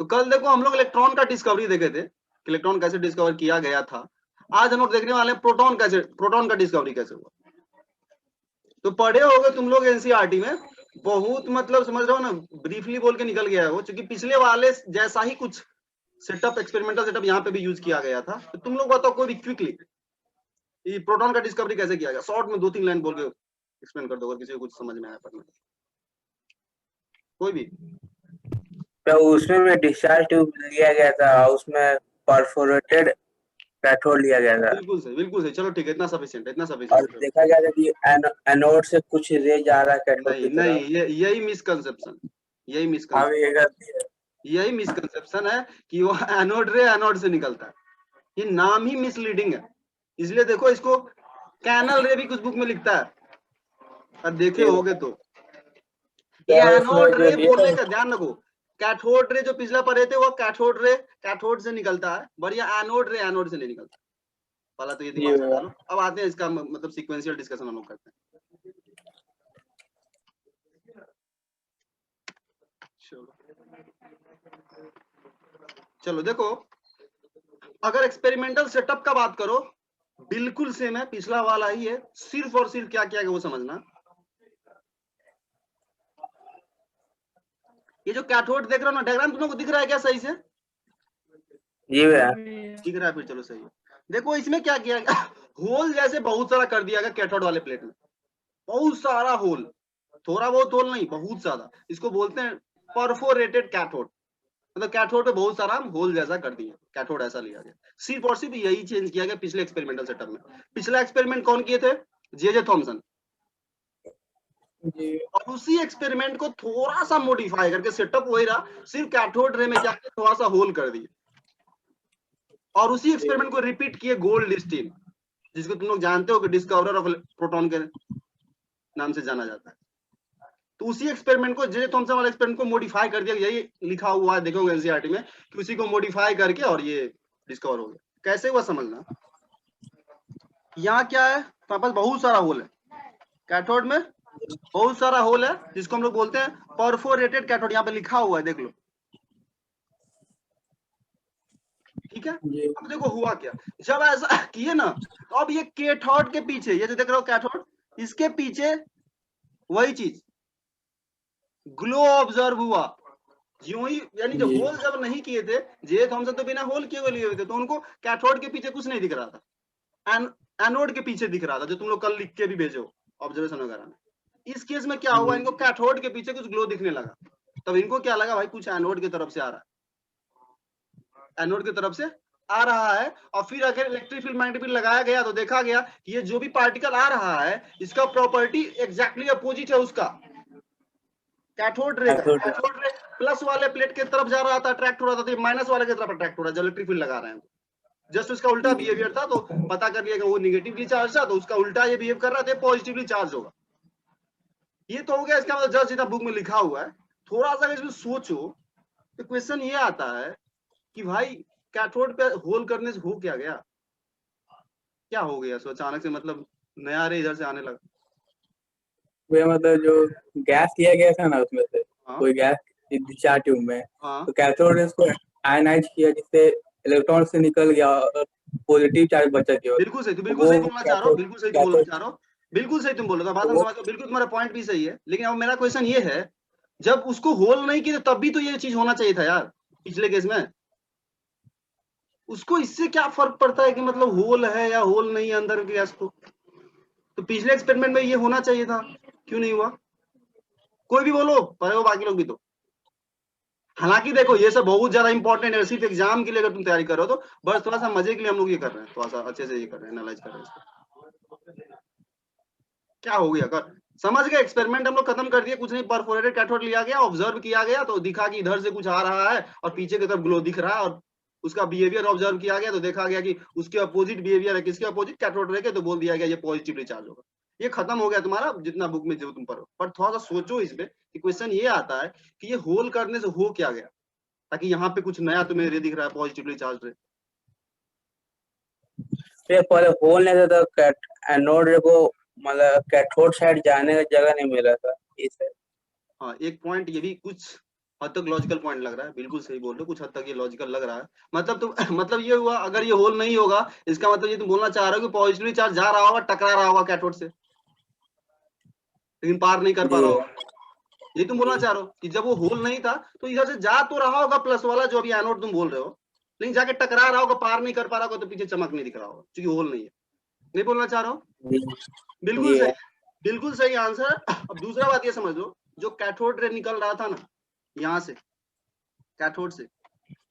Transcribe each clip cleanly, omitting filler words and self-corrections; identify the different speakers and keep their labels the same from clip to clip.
Speaker 1: तो कल देखो हम लोग इलेक्ट्रॉन का डिस्कवरी देखे थे, इलेक्ट्रॉन कैसे डिस्कवर किया गया था। आज हम लोग देखने वाले हैं प्रोटॉन का डिस्कवरी कैसे हुआ। तो पढ़े होगे तुम लोग एनसीईआरटी में, बहुत मतलब समझ रहे हो ना, ब्रीफली बोल के निकल गया है वो, क्योंकि पिछले वाले जैसा ही कुछ सेटअप, एक्सपेरिमेंटल सेटअप यहाँ पे भी यूज किया गया था। तो तुम लोग बताओ कोई भी क्विकली ये प्रोटॉन का डिस्कवरी कैसे किया गया, शॉर्ट में 2-3 लाइन बोल के एक्सप्लेन कर दो अगर किसी को कुछ समझ में आया पढ़ने, कोई भी।
Speaker 2: तो उसमें डिस्चार्ज ट्यूब लिया गया था, उसमें परफोरेटेड कैथोड लिया गया था।
Speaker 1: बिल्कुल सही, चलो ठीक है, इतना सफिशिएंट है, इतना
Speaker 2: और
Speaker 1: सफिशिएंट है।
Speaker 2: देखा गया था कि एनोड से कुछ रे जा रहा है कैथोड की
Speaker 1: नहीं,
Speaker 2: तरफ।
Speaker 1: यही मिसकंसेप्शन, यही
Speaker 2: हम
Speaker 1: मिसकंसेप्शन,
Speaker 2: ये करती है।
Speaker 1: यही मिसकंसेप्शन है कि वो एनोड रे एनोड से निकलता है। ये नाम ही मिसलीडिंग है, इसलिए देखो इसको कैनल रे भी कुछ बुक में लिखता है, अब देखे होगे तो। ये एनोड रे बोलने का ध्यान रखो, कैथोड रे जो पिछला पढ़े थे वो कैथोड रे कैथोड से निकलता है, बढ़िया एनोड रे एनोड से नहीं निकलता। पहला तो ये दिमाग में डालो। अब आते हैं इसका मतलब सीक्वेंशियल डिस्कशन हम लोग करते हैं। चलो देखो, अगर एक्सपेरिमेंटल सेटअप का बात करो बिल्कुल सेम है, पिछला वाला ही है, सिर्फ और सिर्फ क्या किया गया वो समझना। ये जो कैथोड देख रहे हो ना, डायग्राम तुम लोग को दिख रहा है क्या सही से?
Speaker 2: जी भैया
Speaker 1: दिख रहा है, फिर चलो सही है। देखो इसमें क्या किया गया, होल जैसे बहुत सारा कर दिया गया कैथोड वाले प्लेट में, बहुत सारा होल, थोड़ा बहुत होल नहीं, बहुत ज्यादा। इसको बोलते हैं परफोरेटेड कैथोड, मतलब कैथोड पे बहुत सारा होल जैसा कर दिया, कैथोड ऐसा लिया गया। सिर्फ और सिर्फ यही चेंज किया गया पिछले एक्सपेरिमेंटल सेटअप में। पिछला एक्सपेरिमेंट कौन किए थे? J Thomson. और उसी एक्सपेरिमेंट को थोड़ा सा मॉडिफाई करके, सेटअप वही रहा, सिर्फ कैथोड रे में क्या किया, थोड़ा सा होल कर दिया। और उसी एक्सपेरिमेंट को रिपीट किए गोल्डस्टीन, जिसको तुम लोग जानते हो कि डिस्कवरर ऑफ प्रोटॉन के नाम से जाना जाता है। तो उसी एक्सपेरिमेंट को, जे थॉमसन वाले एक्सपेरिमेंट को मॉडिफाई कर दिया, यही लिखा हुआ है देखोगे एनसीईआरटी में कि उसी को मॉडिफाई करके और ये डिस्कवर हो गया। कैसे हुआ समझना। यहाँ क्या है, तुम्हारे पास बहुत सारा होल है, कैथोड में बहुत सारा होल है, जिसको हम लोग बोलते हैं परफोरेटेड कैथोड, यहाँ पे लिखा हुआ है देख लो, ठीक है। अब देखो हुआ क्या, जब ऐसा किए ना, तो अब ये कैथोड के पीछे, ये जो देख रहे हो कैथोड, इसके पीछे वही चीज ग्लो ऑब्जर्व हुआ। यूं ही, यानी जो होल जब नहीं किए थे, जे थॉमसन तो बिना होल किए हुए लिए हुए थे, तो उनको कैथोड के पीछे कुछ नहीं दिख रहा था, एनोड के पीछे दिख रहा था, जो तुम लोग कल लिख के भी भेजो ऑब्जर्वेशन वगैरह में। इस केस में क्या हुआ, इनको कैथोड के पीछे कुछ ग्लो दिखने लगा, तब इनको क्या लगा, भाई कुछ एनोड की तरफ से आ रहा है, एनोड की तरफ से आ रहा है। और फिर अगर इलेक्ट्रिक फील्ड मैग्नेटिक फील्ड लगाया गया तो देखा गया कि ये जो भी पार्टिकल आ रहा है, इसका प्रॉपर्टी एग्जैक्टली अपोजिट है उसका, कैथोड रे का। कैथोड रे प्लस वाले प्लेट की तरफ जा रहा था, अट्रैक्ट हो रहा था, तो माइनस वाले की तरफ अट्रैक्ट हो रहा है, जो इलेक्ट्रिक फील्ड लगा रहे हैं। जस्ट उसका उल्टा बिहेवियर था, तो पता कर लिया कि वो निगेटिवली चार्ज था, तो उसका उल्टा ये बिहेव कर रहा था, पॉजिटिवली चार्ज होगा। ये तो हो गया, इसका मतलब जस्ट जितना बुक में लिखा हुआ है। थोड़ा सा इसमें सोचो तो क्वेश्चन ये आता है कि भाई कैथोड पे होल करने से हो क्या गया, क्या हो गया सो अचानक से, मतलब नया रे इधर से आने लगा।
Speaker 2: मतलब जो गैस किया गया था ना उसमें से,
Speaker 1: हाँ
Speaker 2: कोई गैस डिस्चार्ज ट्यूब में,
Speaker 1: हाँ,
Speaker 2: तो कैथोड रे को आयनाइज किया, जिससे इलेक्ट्रॉन से निकल गया और पॉजिटिव चार्ज बचा गया।
Speaker 1: बिल्कुल सही, तो बिल्कुल
Speaker 2: वो
Speaker 1: सही बोलना चाह रहा हो, बिल्कुल सही तुम बोलना
Speaker 2: कैथोड
Speaker 1: चाह रहे हो, बिल्कुल सही तुम बोल रहे हो, बात हम
Speaker 2: वो
Speaker 1: समझ, बिल्कुल तुम्हारा पॉइंट भी सही है। लेकिन अब मेरा क्वेश्चन ये है, जब उसको होल नहीं किया तब भी तो ये चीज होना चाहिए था यार, पिछले केस में। उसको इससे क्या फर्क पड़ता है कि मतलब होल है या होल नहीं है अंदर गैस को, तो पिछले एक्सपेरिमेंट में ये होना चाहिए था, क्यों नहीं हुआ? कोई भी बोलो, पढ़े हो बाकी लोग भी तो। हालांकि देखो ये सब बहुत ज्यादा इंपॉर्टेंट है, सिर्फ एग्जाम के लिए अगर तुम तैयारी कर रहे हो तो, बस थोड़ा सा मजे के लिए हम लोग ये कर रहे हैं, थोड़ा सा अच्छे से ये कर रहे हैं, एनालाइज कर रहे हैं इसको। क्या हो गया, अगर समझ गए, एक्सपेरिमेंट हम लोग खत्म कर दिए, कुछ नहीं, परफोरेटेड कैथोड लिया गया, ऑब्जर्व किया गया, तो दिखा कि इधर से कुछ आ रहा है और पीछे की तरफ ग्लो दिख रहा है, और उसका बिहेवियर ऑब्जर्व किया गया, तो देखा गया कि उसके अपोजिट बिहेवियर है, किसके अपोजिट, कैथोड रे के, तो बोल दिया गया ये पॉजिटिवली चार्ज होगा। ये खत्म हो गया तुम्हारा जितना बुक में जो तुम पढ़ो। पर थोड़ा सा सोचो इस पे कि क्वेश्चन ये आता है कि ये होल करने से हो क्या गया, ताकि यहाँ पे कुछ नया तुम्हें रे दिख रहा है, पॉजिटिवली चार्ज रे।
Speaker 2: पहले होल नहीं था, तो एनोड रे को मतलब कैथोड साइड जाने का जगह नहीं मिला था इसे।
Speaker 1: हाँ, एक पॉइंट ये भी कुछ हद तक लॉजिकल पॉइंट लग रहा है, बिल्कुल सही बोल रहे हो, कुछ हद तक ये लॉजिकल लग रहा है। मतलब तुम मतलब ये हुआ, अगर ये होल नहीं होगा इसका मतलब ये तुम बोलना चाह रहे हो कि पॉजिटिवली चार्ज जा रहा होगा, टकरा रहा होगा कैथोड से, लेकिन पार नहीं कर पा रहा होगा। ये तुम बोलना चाह रहे हो कि जब वो होल नहीं था तो इधर से जा तो रहा होगा प्लस वाला जो अभी एनोड तुम बोल रहे हो, लेकिन जाके टकरा रहा होगा, पार नहीं कर पा रहा होगा, तो पीछे चमक नहीं दिख रहा होगा क्योंकि होल नहीं है। नहीं बोलना चाह रहा हो? बिल्कुल सही, बिल्कुल सही आंसर। अब दूसरा बात ये समझ लो, जो कैथोड रे निकल रहा था ना यहाँ से, कैथोड से,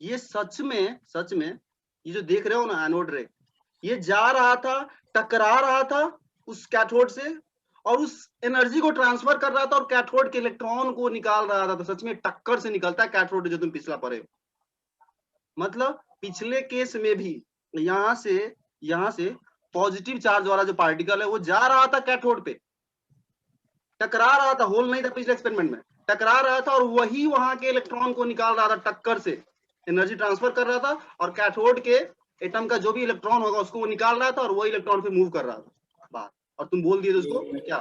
Speaker 1: ये सच में ये जो देख रहे हो ना एनोड रे, ये जा रहा था, टकरा रहा था उस कैथोड से और उस एनर्जी को ट्रांसफर कर रहा था और कैथोड के इलेक्ट्रॉन को निकाल रहा था। तो सच में टक्कर से निकलता है कैथोड, जो तुम पिछला पढ़े हो। मतलब पिछले केस में भी यहाँ से पॉजिटिव चार्ज वाला जो पार्टिकल है वो जा रहा था कैथोड पे, टकरा रहा था, होल नहीं था पिछले एक्सपेरिमेंट में, टकरा रहा था और वही वहां के इलेक्ट्रॉन को निकाल रहा था, टक्कर से एनर्जी ट्रांसफर कर रहा था और कैथोड के एटम का जो भी इलेक्ट्रॉन होगा उसको वो निकाल रहा था और वही इलेक्ट्रॉन पे मूव कर रहा था बाहर, और तुम बोल दिए उसको क्या,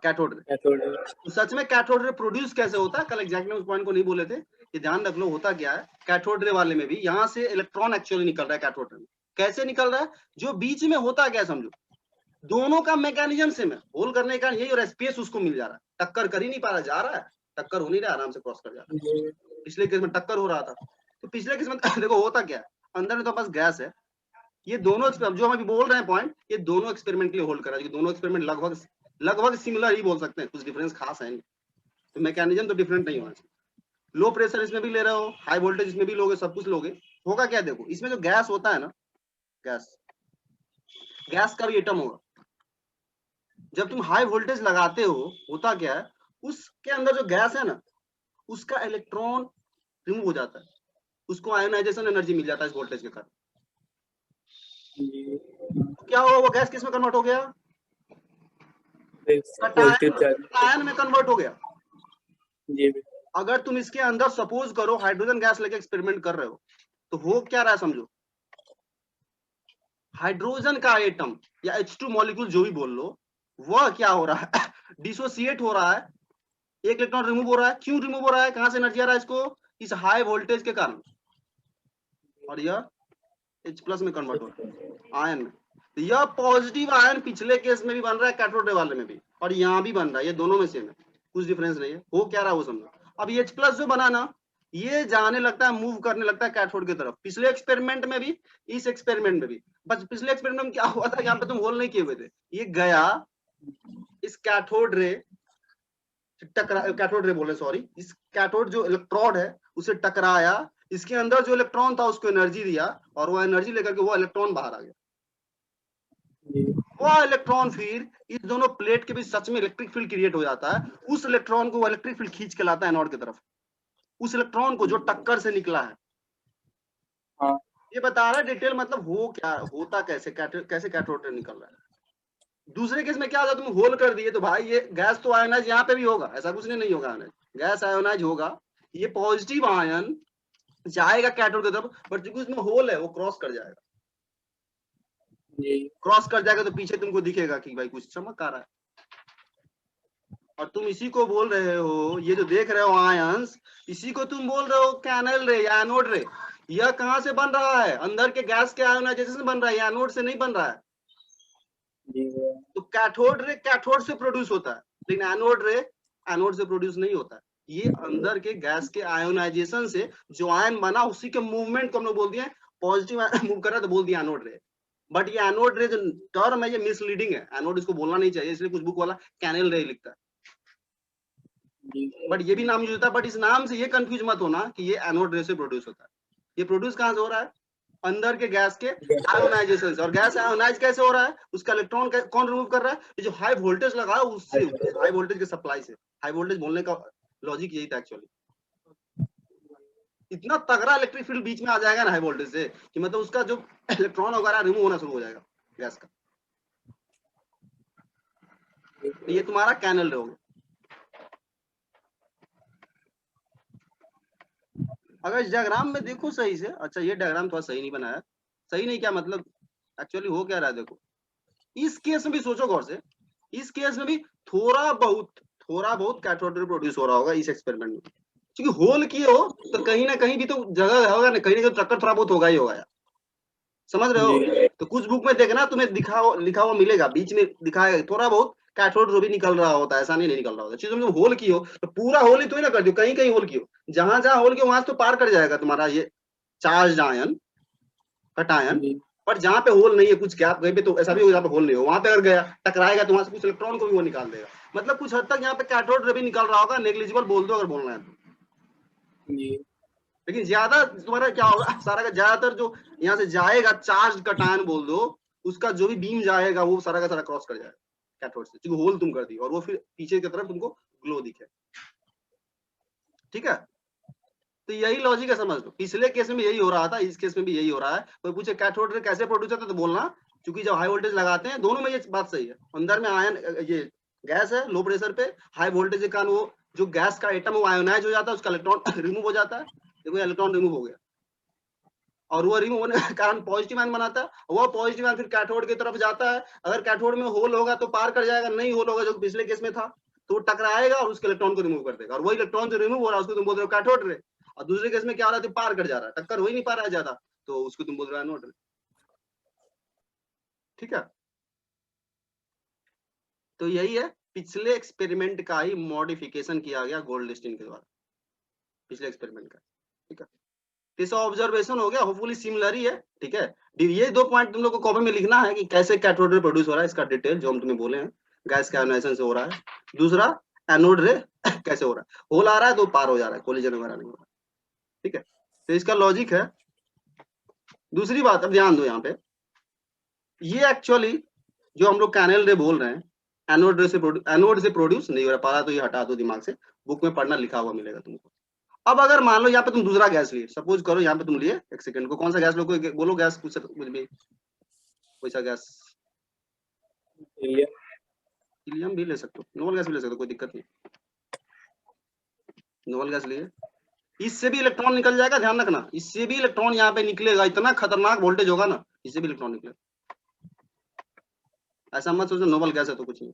Speaker 1: कैथोड रे। तो सच में कैथोड रे प्रोड्यूस कैसे होता है, कल एग्जैक्ट में उस पॉइंट को नहीं बोले थे, ये ध्यान रख लो। होता क्या है कैथोड रे वाले में भी, यहाँ से इलेक्ट्रॉन एक्चुअली निकल रहा है कैथोड रे में। कैसे निकल रहा है, जो बीच में होता क्या समझो, दोनों का मैकेनिज्म सेम है, होल करने का यही, और स्पेस उसको मिल जा रहा है, टक्कर कर ही नहीं पा रहा, जा रहा है, टक्कर हो नहीं रहा, आराम से क्रॉस कर जा रहा है। पिछले केस में टक्कर हो रहा था, तो पिछले केस में देखो होता क्या है, अंदर में तो बस गैस है। ये दोनों जो हम अभी बोल रहे हैं पॉइंट, ये दोनों एक्सपेरिमेंट के लिए होल्ड कर रहा है, दोनों एक्सपेरिमेंट लगभग सिमिलर ही बोल सकते हैं, कुछ डिफरेंस खास है नहीं, तो मैकेनिज्म तो डिफरेंट नहीं होना चाहिए। लो प्रेशर इसमें भी ले रहे हो, हाई वोल्टेज इसमें भी लोगे, सब कुछ लोगे, होगा क्या देखो, इसमें जो गैस होता है ना, गैस का भी एटम होगा। जब तुम हाई वोल्टेज लगाते हो, होता क्या है, उसके अंदर जो गैस है ना, उसका इलेक्ट्रॉन रिमूव हो जाता है, उसको आयोनाइजेशन एनर्जी मिल जाता है इस वोल्टेज के कारण। क्या हुआ, वो गैस किस में कन्वर्ट हो गया, आयन में कन्वर्ट हो गया। अगर तुम इसके अंदर सपोज करो हाइड्रोजन गैस लेके एक्सपेरिमेंट कर रहे हो, तो हो क्या रहा है समझो, हाइड्रोजन का एटम या H2 मॉलिक्यूल जो भी बोल लो, वह क्या हो रहा है, डिसोसिएट हो रहा है, एक इलेक्ट्रॉन रिमूव हो रहा है। क्यों रिमूव हो रहा है, कहां से एनर्जी आ रहा है इसको, इस हाई वोल्टेज के कारण, और यह H+ में कन्वर्ट हो रहा है आयन में। तो यह पॉजिटिव आयन पिछले केस में भी बन रहा है कैथोड रे वाले में भी, और यहाँ भी बन रहा है, ये दोनों में सेम है, कुछ डिफरेंस नहीं है। हो क्या रहा है वो समझो। अब H+ जो बना ना, ये जाने लगता है, मूव करने लगता है कैथोड की तरफ, पिछले एक्सपेरिमेंट में भी, इस एक्सपेरिमेंट में भी। बस पिछले एक्सपेरिमेंट में क्या हुआ था, यहाँ पे तुम होल नहीं किए हुए थे, ये गया इस कैथोड रे कैथोड रे बोले सॉरी, इस कैथोड जो इलेक्ट्रोड है उसे टकराया, इसके अंदर जो इलेक्ट्रॉन था उसको एनर्जी दिया, और वो एनर्जी लेकर के वो इलेक्ट्रॉन बाहर आ गया। वो इलेक्ट्रॉन फिर इस दोनों प्लेट के बीच सच में इलेक्ट्रिक फील्ड क्रिएट हो जाता है, उस इलेक्ट्रॉन को वो इलेक्ट्रिक फील्ड खींच के लाता है एनोड की तरफ, उस इलेक्ट्रॉन को जो टक्कर से निकला है। हाँ। ये बता रहा है डिटेल, मतलब हो क्या, होता कैसे कैथोड रे निकल रहा है। दूसरे केस में क्या होता, तुम होल कर दिए तो भाई ये गैस तो आयोनाइज यहाँ पे भी होगा, ऐसा कुछ नहीं होगा, आयोनाइज गैस आयोनाइज होगा, ये पॉजिटिव आयन जाएगा कैथोड की तरफ, बट क्योंकि उसमें होल है वो क्रॉस कर जाएगा, क्रॉस कर जाएगा तो पीछे तुमको दिखेगा कि भाई कुछ चमक आ रहा है। और तुम इसी को बोल रहे हो, ये जो देख रहे हो आयंस, इसी को तुम बोल रहे हो कैनल रे या एनोड रे। यह कहां से बन रहा है, अंदर के गैस के आयोनाइजेशन से बन रहा है, एनोड से नहीं बन रहा है। तो कैथोड रे कैथोड से प्रोड्यूस होता है, लेकिन एनोड रे एनोड से प्रोड्यूस नहीं होता है। ये अंदर के गैस के आयोनाइजेशन से जो आयन बना, उसी के मूवमेंट को हम लोग बोल दिए, पॉजिटिव मूव कर रहा है तो बोल दिया एनोड रे। बट ये एनोड रे जो टर्म है ये मिसलीडिंग है, एनोड इसको बोलना नहीं चाहिए, इसलिए कुछ बुक वाला कैनल रे लिखता है, बट ये भी नाम यूज होता है। बट इस नाम से ये कंफ्यूज मत होना कि ये एनोड रे से प्रोड्यूस होता है। ये प्रोड्यूस कहां से हो रहा है, अंदर के गैस के आयोनाइजेशन से। और गैस आयोनाइज कैसे हो रहा है, उसका इलेक्ट्रॉन कौन रिमूव कर रहा है, ये जो हाई वोल्टेज लगा है उससे, हाई वोल्टेज के सप्लाई से। हाई वोल्टेज बोलने का लॉजिक यही था एक्चुअली, इतना तगड़ा इलेक्ट्रिक फील्ड बीच में आ जाएगा ना हाई वोल्टेज से, कि मतलब उसका जो इलेक्ट्रॉन वगैरह रिमूव होना शुरू हो जाएगा गैस का। तो ये तुम्हारा कैनल रे हो गया। अगर इस डायग्राम में देखो सही से, अच्छा ये डायग्राम थोड़ा सही नहीं बनाया, सही नहीं क्या मतलब, एक्चुअली हो क्या रहा है देखो, इस केस में भी सोचो गौर से, इस केस में भी थोड़ा बहुत कैथोड रे प्रोड्यूस हो रहा होगा इस एक्सपेरिमेंट में, क्योंकि होल किए हो तो कहीं ना कहीं भी तो जगह होगा ना, कहीं ना कहीं टक्कर थोड़ा बहुत होगा ही होगा यार, समझ रहे हो। तो कुछ बुक में देखना तुम्हें लिखा हुआ मिलेगा, बीच में दिखाएगा थोड़ा बहुत कैथोड रो भी निकल रहा होता है, ऐसा नहीं निकल रहा होता। चीज तुम होल की हो तो पूरा होल ही तो ही ना कर दो, कहीं कहीं होल की हो, जहां जहां होल की हो वहां से तो पार कर जाएगा तुम्हारा ये चार्ज आयन कटायन। पर जहाँ पे होल नहीं है, कुछ गैप कहीं पे तो ऐसा भी हो जहाँ पे होल नहीं हो, वहां पे अगर गया टकराएगा तो वहां से कुछ इलेक्ट्रॉन को भी वो निकाल देगा। मतलब कुछ हद तक यहाँ पे कैथोड रे भी निकल रहा होगा, नेग्लिजिबल बोल दो अगर बोलना है तो। लेकिन ज्यादा तुम्हारा क्या होगा, सारा का ज्यादातर जो यहाँ से जाएगा चार्ज कटायन बोल दो, उसका जो भी बीम जाएगा वो सारा का सारा क्रॉस कर जाएगा कैथोड से, क्योंकि होल तुम कर दी और वो फिर पीछे की तरफ तुमको ग्लो दिखे। ठीक है, तो यही लॉजिक है, समझ लो। पिछले केस में यही हो रहा था, इस केस में भी यही हो रहा है। कोई पूछे कैथोड रे कैसे प्रोड्यूस होता है तो बोलना, क्योंकि जब हाई वोल्टेज लगाते हैं, दोनों में ये बात सही है, अंदर में आयन ये गैस है लो प्रेशर पे, हाई वोल्टेज के कारण वो जो गैस का एटम वो आयोनाइज हो जाता है, उसका इलेक्ट्रॉन रिमूव हो जाता है। देखो इलेक्ट्रॉन रिमूव हो गया, और वो रिमूव होने के कारण पॉजिटिव आयन बनाता है, वो पॉजिटिव आयन फिर कैथोड की तरफ जाता है। अगर कैथोड में होल होगा तो पार कर जाएगा, नहीं होल होगा जो पिछले केस में था तो वो टकराएगा और उसके इलेक्ट्रॉन को रिमूव कर देगा, और वही इलेक्ट्रॉन जो रिमूव हो रहा है उसको तुम बोल रहे हो कैथोड रे। और दूसरे केस में क्या हो रहा है, पार कर जा रहा है, टक्कर हो ही नहीं पा रहा है ज्यादा, तो उसको तुम बोल रहे हो एनोड रे। ठीक है, तो यही है, पिछले एक्सपेरिमेंट का ही मॉडिफिकेशन किया गया गोल्डस्टीन के द्वारा, पिछले एक्सपेरिमेंट का। ठीक है, तीसरा ऑब्जर्वेशन हो गया, होपफुली सिमिलर ही है। ठीक है, ये 2 पॉइंट तुम लोग को कॉपी में लिखना है कि कैसे कैथोड रे प्रोड्यूस हो रहा है, इसका डिटेल जो हम तुम्हें बोले हैं, गैस के आयोनाइजेशन से हो रहा है। दूसरा एनोड रे कैसे हो रहा है, होल आ रहा है तो पार हो जा रहा है, कोलिजन वगैरह नहीं हो रहा। ठीक है, तो इसका लॉजिक है। दूसरी बात अब ध्यान दो यहाँ पे, ये एक्चुअली जो हम लोग कैनेल रे बोल रहे हैं, एनोड से प्रोड्यूस नहीं हो रहा, पारा तो ये हटा दो दिमाग से, बुक में पढ़ना लिखा हुआ मिलेगा तुमको। अब अगर मान लो यहाँ पे तुम दूसरा गैस लिए, सपोज करो यहाँ पे तुम लिए, एक सेकंड को, कौन सा गैस लो, कोई बोलो गैस, कुछ भी, कोई सा गैस, हीलियम भी ले सकते हो, नोबल गैस भी ले सकते हो, कोई दिक्कत नहीं। नोबल गैस लिए, इससे भी इलेक्ट्रॉन निकल जाएगा, ध्यान रखना, इससे भी इलेक्ट्रॉन यहाँ पे निकलेगा, इतना खतरनाक वोल्टेज होगा ना, इससे भी इलेक्ट्रॉन निकलेगा। ऐसा मत सोचो नोबल गैस है तो कुछ नहीं,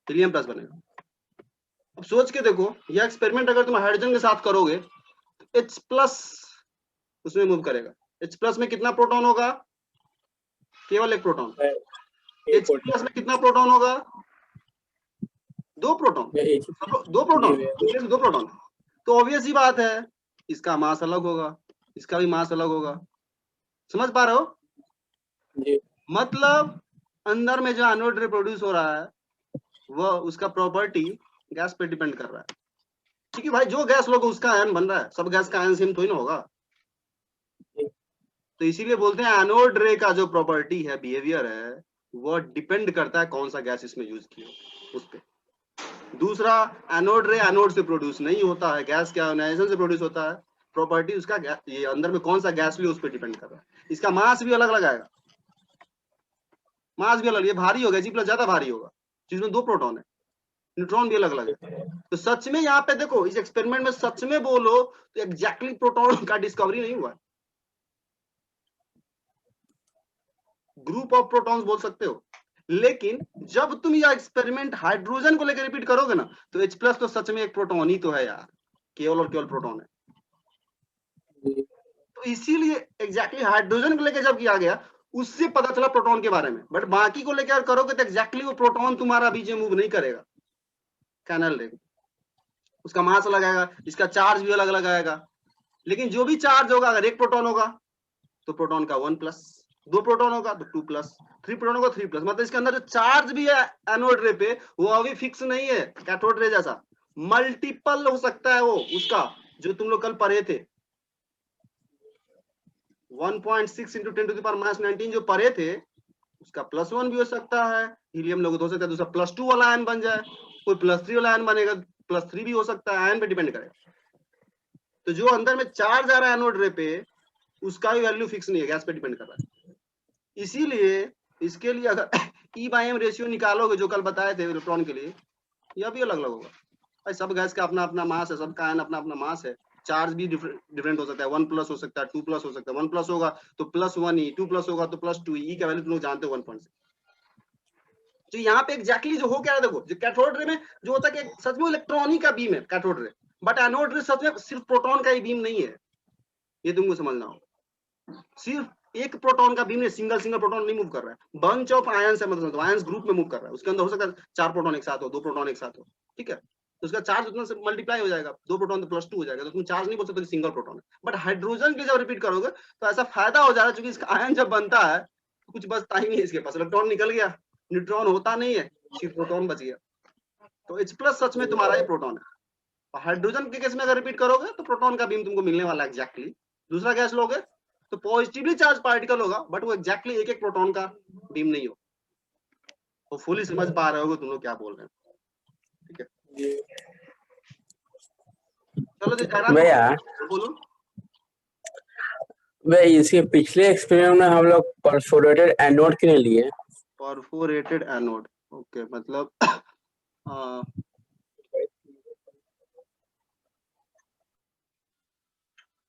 Speaker 1: हीलियम प्लस बनेगा। अब सोच के देखो, यह एक्सपेरिमेंट अगर तुम हाइड्रोजन के साथ करोगे तो H प्लस उसमें मूव करेगा। H प्लस में कितना प्रोटॉन होगा, केवल एक प्रोटॉन। H प्लस में कितना प्रोटॉन होगा, 2 प्रोटॉन, 2 प्रोटॉन, 2 प्रोटॉन। तो ऑब्वियस ही बात है, इसका मास अलग होगा, इसका भी मास अलग होगा। समझ पा रहे हो, मतलब अंदर में जो एनोड रे प्रोड्यूस हो रहा है वह उसका प्रॉपर्टी गैस पे डिपेंड कर रहा है, क्योंकि भाई जो गैस लोगे उसका आयन बन रहा है, सब गैस का आयन सेम तो ही ना होगा। तो इसीलिए बोलते हैं एनोड रे का जो प्रॉपर्टी है, बिहेवियर है, वो डिपेंड करता है कौन सा गैस इसमें यूज किया उस पे। दूसरा, एनोड रे एनोड से प्रोड्यूस नहीं होता है, गैस के आयोनाइजेशन से प्रोड्यूस होता है। प्रॉपर्टी उसका ये अंदर में कौन सा गैस लिया उस पर डिपेंड कर रहा है। इसका मास भी अलग अलग आएगा, मास भी अलग, ये भारी होगा, G+ ज्यादा भारी होगा, जिसमें 2 प्रोटॉन है, न्यूट्रॉन भी अलग अलग है। तो सच में यहाँ पे देखो, इस एक्सपेरिमेंट में सच में बोलो तो एग्जैक्टली प्रोटॉन का डिस्कवरी नहीं हुआ, ग्रुप ऑफ प्रोटॉन्स बोल सकते हो। लेकिन जब तुम यह एक्सपेरिमेंट हाइड्रोजन को लेकर रिपीट करोगे ना, तो H+ तो सच में एक प्रोटॉन ही तो है यार, केवल और केवल प्रोटॉन है। तो इसीलिए एग्जैक्टली हाइड्रोजन को लेकर जब किया गया, उससे पता चला प्रोटॉन के बारे में। बट बाकी को लेकर करोगे तो एग्जैक्टली वो प्रोटॉन तुम्हारा बीच में मूव नहीं करेगा, कैनल रे, उसका मास अलग आएगा, इसका चार्ज भी अलग अलग आएगा। लेकिन जो भी चार्ज होगा, अगर एक प्रोटॉन होगा तो प्रोटॉन का 1+, 2 प्रोटॉन होगा तो 2+, 3 प्रोटॉन होगा 3+। मतलब इसके अंदर जो चार्ज भी है एनोड रे पे, वो अभी फिक्स नहीं है कैथोड रे जैसा, मल्टीपल हो सकता है वो उसका, जो तुम लोग कल पढ़े थे 1.6 × 10⁻19 जो पढ़े थे, उसका +1 भी हो सकता है, हीलियम लोग हो सकता है, दूसरा +2 वाला आयन बन जाए, कोई +3 वाला आयन बनेगा, +3 भी हो सकता है, आयन पे डिपेंड करेगा। तो जो अंदर में चार्ज आ रहा है एनोड रे पे, उसका भी वैल्यू फिक्स नहीं है, गैस पे डिपेंड कर रहा है। इसीलिए इसके लिए अगर E/m रेशियो निकालोगे, जो कल बताए थे इलेक्ट्रॉन के लिए, यह भी अलग अलग होगा। भाई सब गैस का अपना अपना मास है, सबका आयन अपना अपना मास है, चार्ज भी डिफरेंट हो सकता है, 1+ हो सकता है, 2+ हो सकता है। 1+ होगा तो +1E, 2+ होगा तो +2E, E का वैल्यू तुम लोग जानते हो 1.6। जो यहाँ पे एग्जैक्टली जो हो क्या है, देखो जो कैथोड रे में जो होता है कि सच में इलेक्ट्रॉन ही का बीम है कैथोड रे, बट एनोड रे सच में सिर्फ प्रोटॉन का ही बीम नहीं है, ये तुमको समझना होगा। सिर्फ एक प्रोटॉन का बीम नहीं, सिंगल प्रोटॉन नहीं मूव कर रहा है, बंच ऑफ आयंस है, मतलब आयंस ग्रुप में मूव कर रहा है, उसके अंदर हो सकता है 4 प्रोटॉन एक साथ हो, 2 प्रोटॉन एक साथ हो, ठीक है, तो उसका चार्ज उतना से मल्टीप्लाई हो जाएगा, 2 प्रोटॉन तो +2 हो जाएगा, तो तुम चार्ज नहीं बोल सकते सिंगल प्रोटॉन है। बट हाइड्रोजन के जब रिपीट करोगे तो ऐसा फायदा हो जाएगा, क्योंकि इसका आयन जब बनता है तो कुछ बचता ही नहीं है इसके पास, इलेक्ट्रॉन निकल गया, न्यूट्रॉन होता नहीं है, सिर्फ प्रोटॉन बच गया, तो H+ सच में तुम्हारा ही प्रोटॉन है। हाइड्रोजन के केस में अगर रिपीट करोगे तो प्रोटॉन का बीम तुमको मिलने वाला है एग्जैक्टली। दूसरा गैस लोगे तो पॉजिटिवली चार्ज पार्टिकल होगा, बट वो एग्जैक्टली एक प्रोटॉन का बीम नहीं हो। तो फुली समझ पा रहे होगे तुम लोग क्या बोल रहे हैं, ठीक है। चलो जी जयराम
Speaker 2: भैया
Speaker 1: बोलो।
Speaker 2: भाई इसके पिछले एक्सपेरिमेंट में हम लोग परफोरेटेड एनोड के लिए
Speaker 1: परफोरेटेड एनोड, ओके, मतलब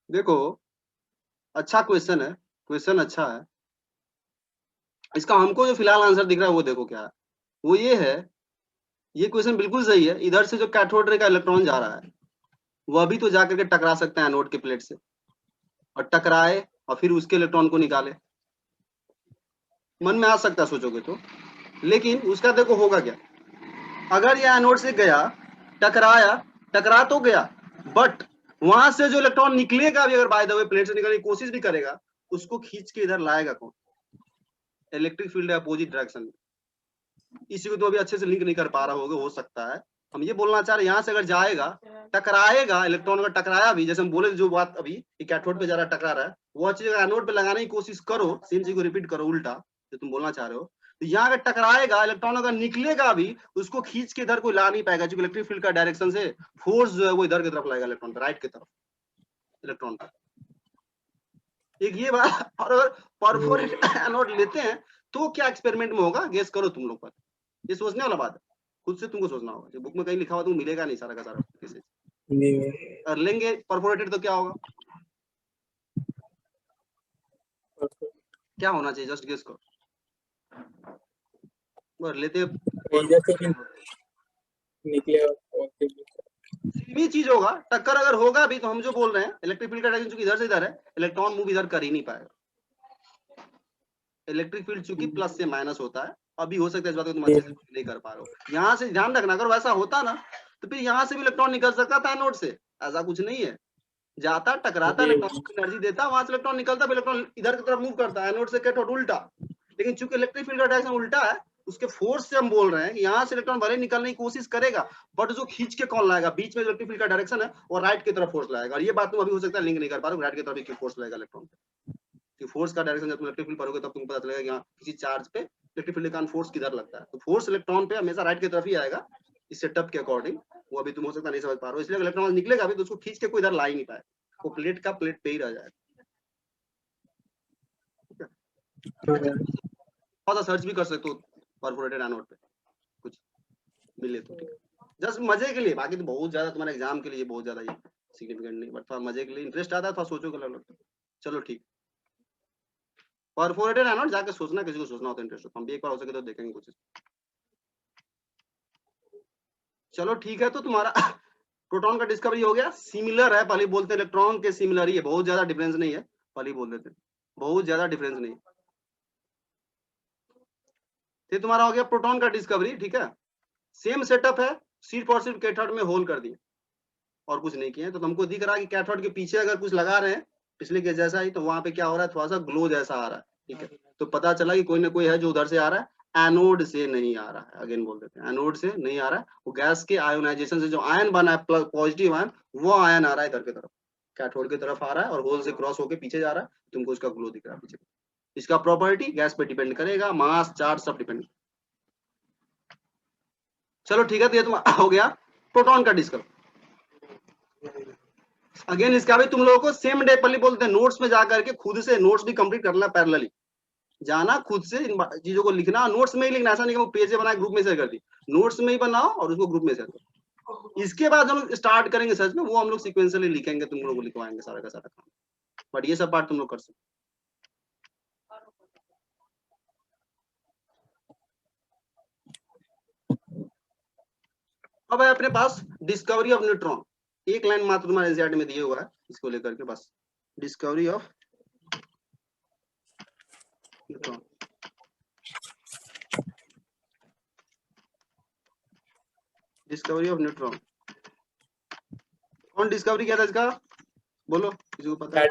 Speaker 1: देखो अच्छा क्वेश्चन है, क्वेश्चन अच्छा है। इसका हमको जो फिलहाल आंसर दिख रहा है वो देखो क्या है, वो ये है, ये क्वेश्चन बिल्कुल सही है। इधर से जो कैथोड रे का इलेक्ट्रॉन जा रहा है वह भी तो जाकर के टकरा सकता है एनोड के प्लेट से, और टकराए और फिर उसके इलेक्ट्रॉन को निकाले, मन में आ सकता है सोचोगे तो। लेकिन उसका देखो होगा क्या, अगर यह एनोड से गया, टकराया, टकरा तो गया, बट वहां से जो इलेक्ट्रॉन निकलेगा भी, अगर बाय द वे प्लेट से निकलने की कोशिश भी करेगा, उसको खींच के इधर लाएगा कौन? इलेक्ट्रिक फील्ड है अपोजिट डायरेक्शन में। इसी को तो अभी अच्छे से लिंक नहीं कर पा रहा होगा, हो सकता है। हम ये बोलना चाह रहे हैं, यहाँ से अगर जाएगा, टकराएगा, इलेक्ट्रॉन अगर टकराया भी, जैसे हम बोले जो बात अभी कैथोड पे जा रहा टकरा रहा है, वो चीज अगर एनोड पे लगाने की कोशिश करो, सेम चीज को रिपीट करो उल्टा जो तुम बोलना चाह रहे हो, तो यहाँ अगर टकराएगा, इलेक्ट्रॉन अगर निकलेगा भी, उसको खींच के इधर कोई ला नहीं पाएगा, क्योंकि इलेक्ट्रिक फील्ड का डायरेक्शन से फोर्स जो है वो इधर की तरफ लाएगा, इलेक्ट्रॉन राइट की तरफ, इलेक्ट्रॉन का। एक ये बात। और अगर परफोरेट एनोड लेते हैं तो क्या एक्सपेरिमेंट में होगा, गेस करो तुम लोग पर, ये सोचने वाला बात है, खुद से तुमको सोचना होगा, बुक में कहीं लिखा हुआ तुमको मिलेगा नहीं सारा का सारा कैसे। और लेंगे परफोरेटेड तो क्या होगा, क्या होना चाहिए, जस्ट गेस करो। और लेते सेम ही चीज होगा, टक्कर अगर होगा भी तो हम जो बोल रहे हैं इलेक्ट्रिक फील्ड का डायरेक्शन चूंकि इधर से इधर है, इलेक्ट्रॉन मूव इधर कर ही नहीं पाएगा। इलेक्ट्रिक फील्ड चूंकि प्लस से माइनस होता है, अभी हो सकता है इस बात को तुम अच्छे से नहीं कर पा रहे हो। यहाँ से ध्यान रखना, अगर वैसा होता ना तो फिर यहाँ से भी इलेक्ट्रॉन निकल सकता था एनोड से, ऐसा कुछ नहीं है। जाता, टकराता, इलेक्ट्रॉन को एनर्जी देता, वहां से इलेक्ट्रॉन निकलता, इलेक्ट्रॉन इधर की तरफ मूव करता है, एनोड से कैथोड उल्टा। लेकिन चूंकि इलेक्ट्रिक फील्ड का डायरेक्शन उल्टा है, उसके फोर्स से हम बोल रहे हैं कि यहाँ से इलेक्ट्रॉन भले निकलने की कोशिश करेगा, बट जो खींच के कौन लाएगा, बीच में इलेक्ट्रिक फील्ड का डायरेक्शन है और राइट की तरफ फोर्स लाएगा। और ये बात तुम अभी हो सकता है लिंक नहीं कर पा रहे हो, राइट की तरफ क्यों फोर्स लाएगा इलेक्ट्रॉन पे, कि फोर्स का डायरेक्शन जब तुम इलेक्ट्रिक फील्ड पढ़ोगे तब तुमको पता चलेगा कि यहाँ किसी चार्ज पे इलेक्ट्रिक फील्ड का फोर्स किधर लगता है, तो फोर्स इलेक्ट्रॉन पे हमेशा राइट की तरफ ही आएगा इस सेटअप के अकॉर्डिंग। वो अभी तुम हो सकता नहीं समझ पा रहे हो, इसलिए इलेक्ट्रॉन निकलेगा अभी तो उसको खींच के कोई इधर ला ही नहीं पाए, वो प्लेट का प्लेट पे ही रह जाएगा। थोड़ा सा सर्च भी कर सकते हो परफोरेटेड एनोड पे, कुछ मिले तो, ठीक है, जस्ट मजे के लिए, बाकी तो बहुत ज्यादा तुम्हारे एग्जाम के लिए बहुत ज्यादा ये सिग्निफिकेंट नहीं, बट थोड़ा मजे के लिए इंटरेस्ट आता है, थोड़ा सोचो कर लो। चलो ठीक, परफोरेटेड एनोड जाके सोचना, किसी को सोचना होता है इंटरेस्ट, हम भी एक बार हो सके तो देखेंगे कुछ। चलो ठीक है, तो तुम्हारा प्रोटॉन का डिस्कवरी हो गया, सिमिलर है, पहले बोलते हैं इलेक्ट्रॉन के सिमिलर ही है, बहुत ज्यादा डिफरेंस नहीं है, पहले बोल देते हैं बहुत ज्यादा डिफरेंस नहीं। फिर तुम्हारा हो गया प्रोटॉन का डिस्कवरी, ठीक है, सेम सेटअप है, सिर्फ और सिर्फ कैथोड में होल कर दिए और कुछ नहीं किए। तो तुमको दिख रहा है कि कैथोड के पीछे अगर कुछ लगा रहे हैं पिछले के जैसा ही, तो वहां पे क्या हो रहा है, थोड़ा सा ग्लो जैसा आ रहा है, ठीक है, तो पता चला कि कोई ना कोई है जो उधर से आ रहा है, एनोड से नहीं आ रहा है। अगेन बोल देते हैं एनोड से नहीं आ रहा है, वो गैस के आयोनाइजेशन से जो आयन बना है पॉजिटिव आयन, वो आयन आ रहा है इधर की तरफ, कैथोड की तरफ आ रहा है और होल से क्रॉस होकर पीछे जा रहा है, तुमको उसका ग्लो दिख रहा है पीछे। इसका प्रॉपर्टी गैस पे डिपेंड करेगा, मास, चार्ज सब डिपेंड। चलो ठीक है, तो ये तुम हो गया प्रोटॉन का डिस्कवर। अगेन इसका भी तुम लोगों को सेम डे पहले बोलते हैं, नोट्स में जाकर के खुद से नोट्स भी कंप्लीट करना, पैरेलली जाना, खुद से इन चीजों को लिखना, नोट्स में ही लिखना, ऐसा नहीं कि वो पेज बनाए ग्रुप में शेयर कर दी, नोट्स में ही बनाओ और उसको ग्रुप में शेयर करो। इसके बाद हम स्टार्ट करेंगे सच में, वो हम लोग सिक्वेंशियली लिखेंगे, तुम लोग को लिखवाएंगे सारा का सारा काम, बट ये सब पार्ट तुम लोग कर सकते। अब है अपने पास डिस्कवरी ऑफ न्यूट्रॉन, एक लाइन मात्र तुम्हारे एनसीईआरटी में दिए हुआ है इसको लेकर के, बस discovery of neutron. Discovery of neutron, कौन डिस्कवरी किया था इसका, बोलो किसी को पता है?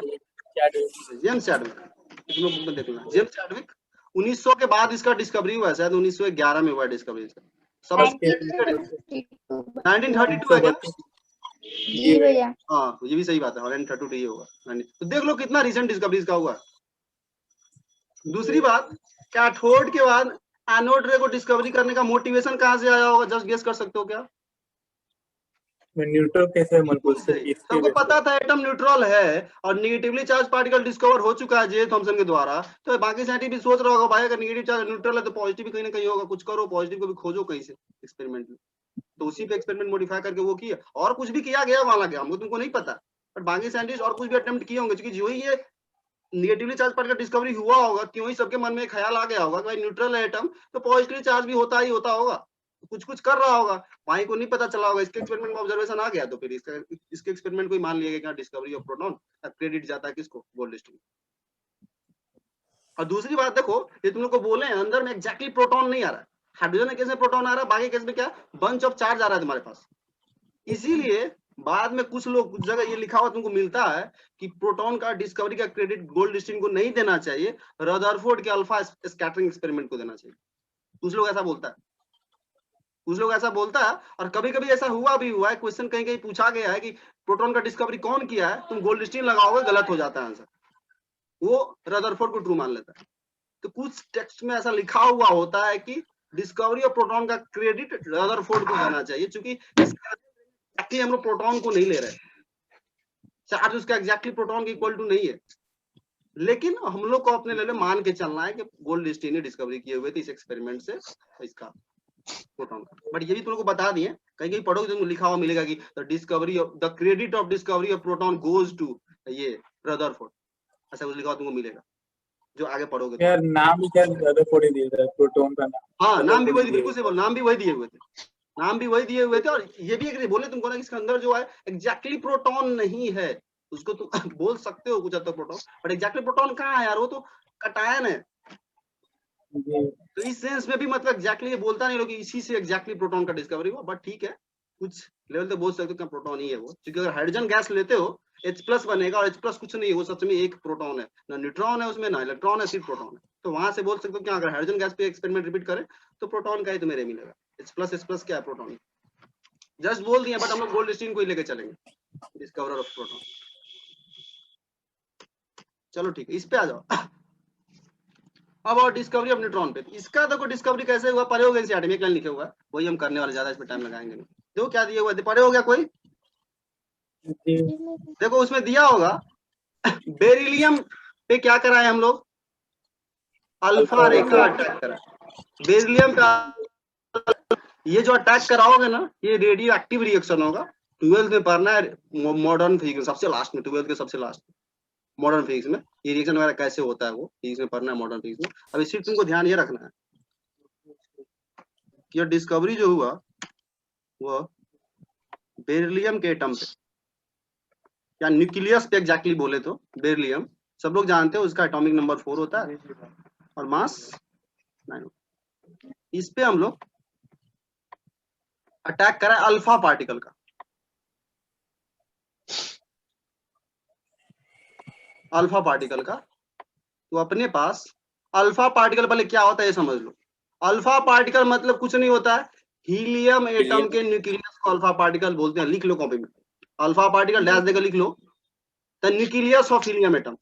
Speaker 1: जेम्स चैडविक, तुम लोग बुक में देख लेना, जेम्स चैडविक 1900 के बाद इसका डिस्कवरी हुआ है, शायद 1911 में हुआ डिस्कवरी इसका। सब 1932 है क्या?
Speaker 3: जी भैया।
Speaker 1: हाँ ये भी सही बात है, 1932 ही होगा। तो देख लो कितना रिसेंट डिस्कवरी इसका हुआ। दूसरी बात, कैथोड के बाद एनोड रे को डिस्कवरी करने का मोटिवेशन कहाँ से आया होगा, जस्ट गेस कर सकते हो क्या?
Speaker 2: न्यूट्रल कैसे
Speaker 1: सबको पता था एटम न्यूट्रल है और नेगेटिवली चार्ज पार्टिकल डिस्कवर हो चुका है जे थॉमसन के द्वारा, तो बाकी साइंटिस्ट भी सोच रहा होगा भाई अगर नेगेटिव चार्ज न्यूट्रल है तो पॉजिटिव भी कहीं ना कहीं होगा, कुछ करो पॉजिटिव को भी खोजो कहीं से एक्सपेरिमेंट में। तो उसी पे एक्सपेरिमेंट मॉडिफाई करके वो किया, और कुछ भी किया गया वहां लगे हमको तुमको नहीं पता, बट बाकी साइंटिस्ट और कुछ भी अटेम्प्ट किए होंगे, क्योंकि जो ही ये नेगेटिवली चार्ज पार्टिकल डिस्कवरी हुआ होगा क्यों ही सबके मन में ख्याल आ गया होगा कि भाई न्यूट्रल है एटम तो पॉजिटिव चार्ज भी होता ही होता होगा, कुछ कुछ कर रहा होगा, वहीं को नहीं पता चला होगा, इसके एक्सपेरिमेंट में ऑब्जर्वेशन आ गया तो फिर इसके एक्सपेरिमेंट को ही मान लिया गया डिस्कवरी ऑफ प्रोटॉन, क्रेडिट जाता है किसको, गोल्डस्टीन। और दूसरी बात देखो, ये तुम लोग को बोले हैं अंदर में एग्जैक्टली प्रोटॉन नहीं आ रहा है, हाइड्रोजन केस में प्रोटॉन आ रहा है, बाकी केस में क्या बंच ऑफ चार्ज आ रहा है तुम्हारे पास, इसीलिए बाद में कुछ लोग कुछ जगह ये लिखा हुआ तुमको मिलता है कि प्रोटॉन का डिस्कवरी का क्रेडिट गोल्डस्टीन को नहीं देना चाहिए, रदरफोर्ड के अल्फा स्कैटरिंग एक्सपेरिमेंट को देना चाहिए। कुछ लोग ऐसा बोलता है, कुछ लोग ऐसा बोलता है, और कभी कभी ऐसा हुआ भी हुआ है, क्वेश्चन कहीं कहीं पूछा गया है कि प्रोटॉन का डिस्कवरी कौन किया है, तुम गोल्डस्टीन लगाओगे गलत हो जाता है आंसर, वो रदरफोर्ड को ट्रू मान लेता है। तो कुछ टेक्स्ट में ऐसा लिखा हुआ होता है कि डिस्कवरी ऑफ प्रोटॉन का क्रेडिट रदरफोर्ड को देना चाहिए, क्योंकि एक्चुअली हम लोग प्रोटॉन को नहीं ले रहे, चार्ज उसका एग्जैक्टली प्रोटॉन के इक्वल टू नहीं है, लेकिन हम लोग को अपने लेवल मान के चलना है कि गोल्डस्टीन ने डिस्कवरी किए हुए थे इस एक्सपेरिमेंट से इसका प्रोटॉन का। बट ये भी तुमको बता दिए, कहीं कहीं पढ़ोगे तुमको लिखा हुआ मिलेगा कि the discovery of the credit of discovery of proton goes to ये रदरफोर्ड, ऐसा कुछ लिखा हुआ तुमको मिलेगा जो आगे पढ़ोगे तो।
Speaker 2: यार नाम भी क्या रदरफोर्ड ही दिया था प्रोटॉन का नाम।
Speaker 1: हाँ नाम भी वही, बिल्कुल से बोल, नाम भी वही दिए हुए थे, नाम भी वही दिए हुए थे, और ये भी एक बोले तुमको ना इसके अंदर जो है एग्जैक्टली प्रोटॉन नहीं है, उसको तुम बोल सकते हो कुछ हद तक प्रोटॉन, बट एग्जैक्टली प्रोटॉन कहाँ है यार, वो तो कटायन है। तो इस सेंस में भी मतलब एग्जैक्टली ये बोलता नहीं कि इसी से एग्जैक्टली प्रोटॉन का डिस्कवरी हुआ, बट ठीक है कुछ लेवल तक बोल सकते हो कि प्रोटॉन ही है वो, क्योंकि अगर हाइड्रोजन गैस लेते हो H+ बनेगा, और H+ कुछ नहीं है, वो सबसे में एक प्रोटॉन है, ना न्यूट्रॉन है उसमें ना इलेक्ट्रॉन है, सिर्फ प्रोटॉन है। तो वहां से बोल सकते हो क्या अगर हाइड्रोजन गैस पे एक्सपेरिमेंट रिपीट करें तो प्रोटॉन का ही तुम्हें मिलेगा, H+ क्या है प्रोटॉन, जस्ट बोल दिया, बट हम लोग गोल्डस्टीन को ही लेके चलेंगे, डिस्कवरर ऑफ प्रोटॉन। चलो ठीक है, इस पे आ जाओ। अब और डिस्कवरी ऑफ न्यूट्रॉन पे, इसका देखो डिस्कवरी कैसे हुआ, पढ़े होगे एनसीईआरटी में, एक लाइन लिखे हुआ है, वही हम करने वाले, ज्यादा इस पे टाइम लगाएंगे नहीं। देखो क्या दिया हुआ है, पढ़े हो गया कोई? देखो उसमें दिया होगा बेरिलियम पे क्या कराए हम लोग, अल्फा रेखा अटैक करा, बेरिलियम पे ये जो अटैक कराओगे ना ये रेडियो एक्टिव रिएक्शन होगा, 12th में पढ़ना है मॉडर्न फिजिक्स, सबसे लास्ट में 12th के सबसे लास्ट मॉडर्न फिजिक्स में ये रिएक्शन वगैरह कैसे होता है वो फिजिक्स में पढ़ना है, मॉडर्न फिजिक्स में। अब इसी तुमको ध्यान ये रखना है कि ये डिस्कवरी जो हुआ वो बेरिलियम के एटम पे या न्यूक्लियस पे एग्जैक्टली बोले तो बेरिलियम सब लोग जानते हैं उसका एटॉमिक नंबर 4 होता है और मास 9। इस पे हम लोग अटैक करा अल्फा पार्टिकल का, अल्फा पार्टिकल का। तो अपने पास अल्फा पार्टिकल पहले क्या होता है ये समझ लो, अल्फा पार्टिकल मतलब कुछ नहीं होता है, हीलियम एटम के न्यूक्लियस को अल्फा पार्टिकल बोलते हैं, लिख लो कॉपी में, अल्फा पार्टिकल डैश देकर लिख लो, the nucleus of helium atom.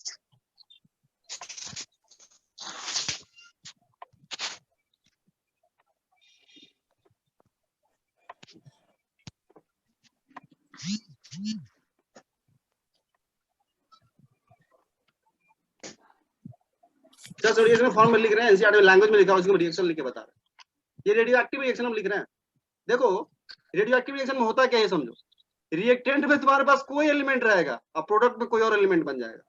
Speaker 1: Just reaction form में लिख रहे हैं, एनसीईआरटी में लैंग्वेज में लिखा है उसमें रिएक्शन लिख के बता रहे हैं, ये रेडियो एक्टिव रिएक्शन हम लिख रहे हैं। देखो रेडियो एक्टिव रिएक्शन में होता क्या है समझो, रिएक्टेंट में तुम्हारे पास कोई एलिमेंट रहेगा और प्रोडक्ट में कोई और एलिमेंट बन जाएगा,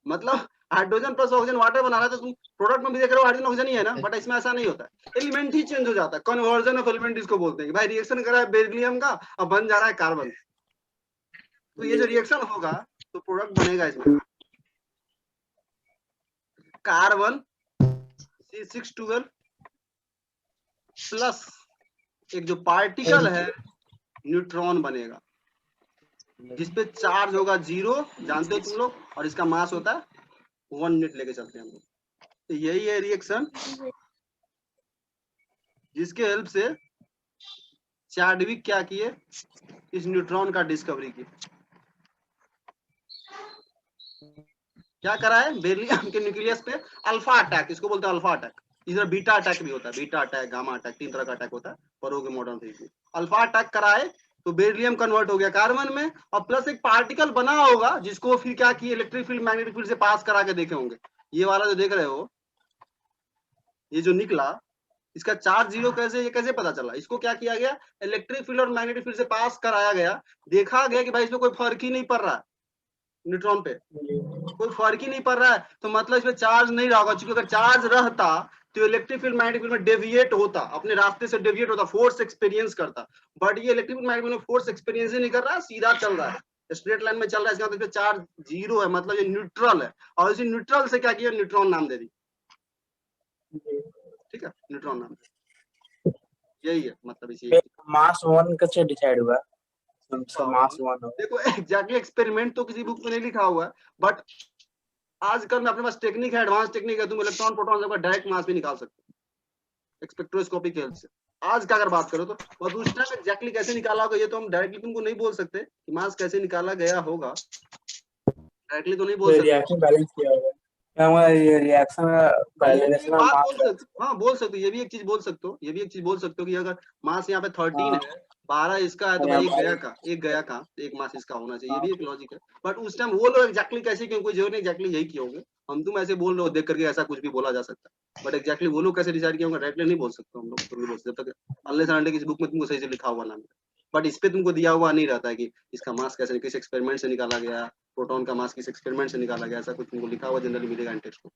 Speaker 1: मतलब हाइड्रोजन प्लस ऑक्सीजन वाटर बना रहा है, तो तुम प्रोडक्ट में भी देख रहे हो हाइड्रोजन ऑक्सीजन ही है ना, बट इसमें ऐसा नहीं होता है, एलिमेंट ही चेंज हो जाता है। कन्वर्जन ऑफ एलिमेंट इसको बोलते हैं कि भाई रिएक्शन कर रहा है बेरिलियम का और बन जा रहा है कार्बन। तो ये जो रिएक्शन होगा तो प्रोडक्ट बनेगा इसमें कार्बन C612 प्लस एक जो पार्टिकल है न्यूट्रॉन बनेगा, जिसपे चार्ज होगा 0, जानते हो तुम लोग, और इसका मास होता है 1 यूनिट लेके चलते हैं हम लोग। तो यही है रिएक्शन जिसके हेल्प से चार्डविक क्या किए, इस न्यूट्रॉन का डिस्कवरी की। क्या करा है, बेरिलियम के न्यूक्लियस पे अल्फा अटैक, इसको बोलते हैं अल्फा अटैक। इधर बीटा अटैक भी होता है, बीटा अटैक, गामा अटैक, 3 तरह का अटैक होता है पढ़ोगे मॉडर्न फिजिक्स में। अल्फा अटैक करा है तो बेरिलियम कन्वर्ट हो गया कार्बन में, और प्लस एक पार्टिकल बना होगा जिसको फिर क्या किए, इलेक्ट्रिक फील्ड मैग्नेटिक फील्ड से पास करा के देखे होंगे। ये वाला जो देख रहे हो, ये जो निकला, इसका चार्ज 0 कैसे, ये कैसे पता चला, इसको क्या किया गया, इलेक्ट्रिक फील्ड और मैग्नेटिक फील्ड से पास कराया गया, देखा गया कि भाई इसमें कोई फर्क ही नहीं पड़ रहा है, न्यूट्रॉन पे कोई फर्क ही नहीं पड़ रहा है, तो मतलब इसमें चार्ज नहीं रहा होगा, क्योंकि अगर चार्ज रहता तो इलेक्ट्रिक फील्ड मैग्नेटिक फील्ड में डेविएट होता, अपने रास्ते से डेविएट होता, फोर्स एक्सपीरियंस करता, बट ये इलेक्ट्रिक फील्ड मैग्नेटिक फील्ड में फोर्स एक्सपीरियंस ही नहीं कर रहा, सीधा चल रहा है, स्ट्रेट लाइन में चल रहा है, इसका मतलब चार्ज 0 है, मतलब ये न्यूट्रल है, और इसी न्यूट्रल से क्या किया, न्यूट्रॉन नाम दे दी। ठीक है, न्यूट्रॉन नाम, यही है मतलब इसी।
Speaker 2: मास 1 कैसे डिसाइड हुआ, मास 1 हो?
Speaker 1: देखो एग्जैक्टली एक्सपेरिमेंट तो किसी बुक में नहीं लिखा हुआ है, बट आजकल में अपने पास टेक्निक है, एडवांस टेक्निक है, तुम इलेक्ट्रॉन प्रोटॉन का डायरेक्ट मास भी निकाल सकते हो स्पेक्ट्रोस्कोपी के हेल्प से। आज का अगर बात करो तो, और उस टाइम एग्जैक्टली कैसे निकाला होगा ये तो हम डायरेक्टली तुमको नहीं बोल सकते कि मास कैसे निकाला गया होगा, डायरेक्टली तो नहीं बोल सकते।
Speaker 2: रिएक्शन बैलेंस किया होगा, ये रिएक्शन बैलेंस में
Speaker 1: बात
Speaker 2: मास
Speaker 1: बोल सकते, हाँ बोल सकते हो, ये भी एक चीज बोल सकते हो, ये भी एक चीज बोल सकते हो कि अगर मास यहाँ पे 13 है, 12 इसका है, तो भाई एक गया का एक मास इसका होना चाहिए, ये भी एक लॉजिक है। बट उस टाइम वो लोग एग्जैक्टली कैसे, क्यों कोई जरूर नहीं एग्जैक्टली यही किए होंगे, हम तुम ऐसे बोल रहे हो देख करके ऐसा कुछ भी बोला जा सकता है, बट एग्जैक्टली वो लोग कैसे डिसाइड किए होंगे डायरेक्टली नहीं बोल सकते हम लोग, तो नहीं बोल सकते जब तक अनलेस एंड किसी बुक में तुमको सही से लिखा हुआ ना मिले। बट इस पे तुमको दिया हुआ नहीं रहता है कि इसका मास कैसे, किस एक्सपेरिमेंट से निकाला गया, प्रोटॉन का मास किस एक्सपेरिमेंट से निकाला गया, ऐसा कुछ तुमको लिखा हुआ जनरली मिलेगा इन टेक्स्ट में।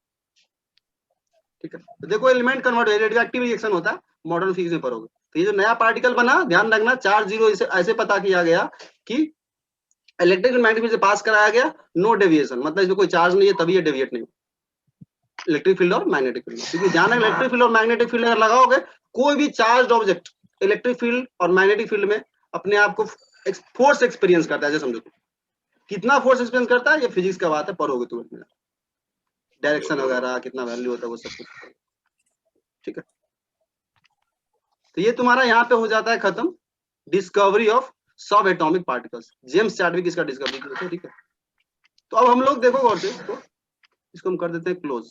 Speaker 1: ठीक है, तो देखो एलिमेंट कन्वर्ट रेडियोएक्टिव रिएक्शन होता है, मॉडर्न फिजिक्स में पढ़ोगे। तो ये जो नया पार्टिकल बना, ध्यान रखना, चार्ज 0 ऐसे पता किया गया कि इलेक्ट्रिक मैग्नेटिक फील्ड से पास कराया गया, नो डेविएशन, मतलब इसमें कोई चार्ज नहीं है तभी ये डेविएट नहीं, इलेक्ट्रिक फील्ड और मैग्नेटिक फील्ड, क्योंकि ध्यान रखना इलेक्ट्रिक फील्ड और मैग्नेटिक फील्ड अगर लगाओगे, कोई भी चार्ज ऑब्जेक्ट इलेक्ट्रिक फील्ड और मैग्नेटिक फील्ड में अपने आप को फोर्स एक्सपीरियंस करता है, जैसे समझो कितना फोर्स एक्सपीरियंस करता है, ये फिजिक्स का बात है, पढ़ोगे तुम, डायरेक्शन वगैरह कितना वैल्यू होता है वो सब कुछ। ठीक है, तो ये तुम्हारा यहाँ पे हो जाता है खत्म, डिस्कवरी ऑफ सब एटॉमिक पार्टिकल्स, जेम्स चार्डविक इसका डिस्कवरी किया था। ठीक है, तो अब हम लोग देखो गौर से इसको हम कर देते हैं क्लोज।